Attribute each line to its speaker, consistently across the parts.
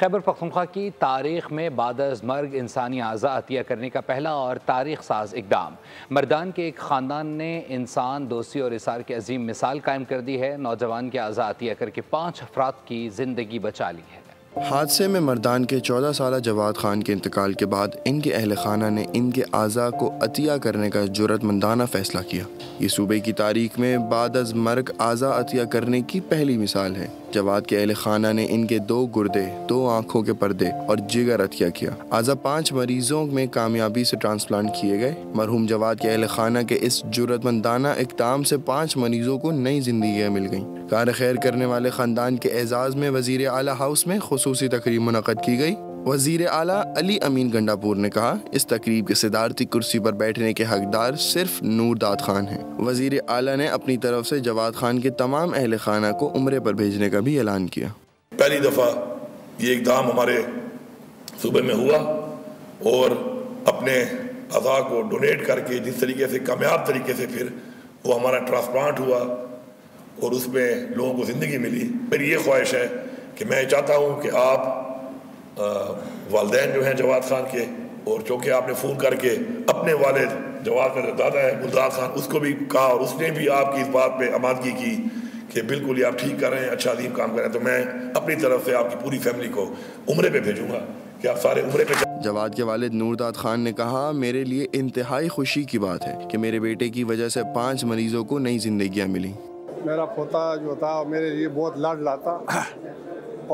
Speaker 1: خیبر پختونخوا کی تاریخ میں بعد از مرگ انسانی اعضاء عطیہ کرنے کا پہلا اور تاریخ ساز اقدام۔ مردان کے ایک خاندان نے انسان دوستی اور اثار کی عظیم مثال قائم کر دی ہے۔ نوجوان کے اعضاء عطیہ کر کے 5 افراد کی زندگی بچا لی ہے۔
Speaker 2: حادثے میں مردان کے 14 سالہ جواد خان کے انتقال کے بعد ان کے اہل خانہ نے ان کے اعضاء کو عطیہ کرنے کا جرأت مندانہ فیصلہ کیا۔ یہ صوبے کی تاریخ میں بعد از مرگ اعضاء عطیہ کرنے کی پہلی مثال ہے۔ جواد کے اہل خانہ نے ان کے 2 گردے، 2 آنکھوں کے پردے اور جگر عطیہ کیا۔ اعضاء 5 مریضوں میں کامیابی سے ٹرانسپلانٹ کیے گئے۔ مرحوم جواد کے اہل خانہ کے اس جرأت مندانہ اقدام سے 5 مریضوں کو نئی زندگیاں مل گئیں۔ کار خیر کرنے والے خاندان کے اعزاز میں وزیر اعلیٰ ہاؤس میں خصوصی تقریب منعقد کی گئی۔ وزیر اعلیٰ علی امین گنڈاپور نے کہا، اس تقریب کے صدارتی کرسی پر بیٹھنے کے حقدار صرف نورداد خان ہیں۔ وزیر اعلیٰ نے اپنی طرف سے جواد خان کے تمام اہل خانہ کو عمرے پر بھیجنے کا بھی اعلان کیا۔
Speaker 3: پہلی دفعہ یہ اقدام ہمارے صوبے میں ہوا اور اپنے اعضاء کو ڈونیٹ کر کے جس طریقے سے کامیاب طریقے سے پھر وہ ہمارا ٹرانسپلانٹ ہوا اور اس میں لوگوں کو زندگی ملی۔ میری یہ خواہش ہے کہ میں چاہتا ہوں کہ آپ والدین جو ہیں جواد خان کے، اور چونکہ آپ نے فون کر کے اپنے والد جواد کا جو دادا ہے گلزار خان اس کو بھی کہا اور اس نے بھی آپ کی اس بات پہ آمادگی کی کہ بالکل یہ آپ ٹھیک کر رہے ہیں، اچھا عظیم کام کر رہے ہیں، تو میں اپنی طرف سے آپ کی پوری فیملی کو عمرے پہ بھیجوں گا کہ آپ سارے عمرے پہ۔
Speaker 2: جواد کے والد نورداد خان نے کہا، میرے لیے انتہائی خوشی کی بات ہے کہ میرے بیٹے کی وجہ سے 5 مریضوں کو نئی زندگیاں ملیں۔
Speaker 4: میرا پوتا جو تھا میرے لیے بہت لاڈلا تھا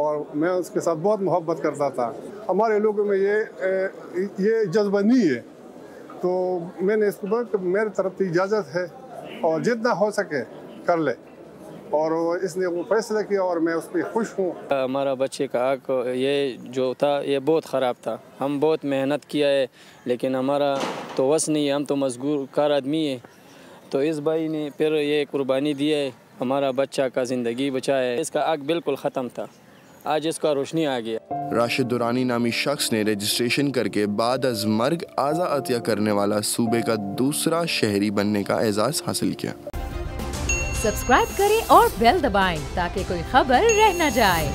Speaker 4: اور میں اس کے ساتھ بہت محبت کرتا تھا۔ ہمارے لوگوں میں یہ جذبہ نہیں ہے، تو میں نے اس کو بولا کہ میری طرف سے اجازت ہے اور جتنا ہو سکے کر لے، اور اس نے وہ فیصلہ کیا اور میں اس پہ خوش ہوں۔
Speaker 5: ہمارا بچے کا آنکھ یہ جو تھا یہ بہت خراب تھا، ہم بہت محنت کیا ہے لیکن ہمارا تو وس نہیں ہے، ہم تو مزدور کار آدمی ہیں، تو اس بھائی نے پھر یہ قربانی دی ہے، ہمارا بچہ کا زندگی بچایا ہے۔ اس کا آنکھ بالکل ختم تھا، آج اس کا روشنی آ گیا۔
Speaker 2: راشد دورانی نامی شخص نے رجسٹریشن کر کے بعد از مرگ اعضاء عطیہ کرنے والا صوبے کا دوسرا شہری بننے کا اعزاز حاصل کیا۔
Speaker 6: سبسکرائب کریں اور بیل دبائیں تاکہ کوئی خبر رہ نہ جائے۔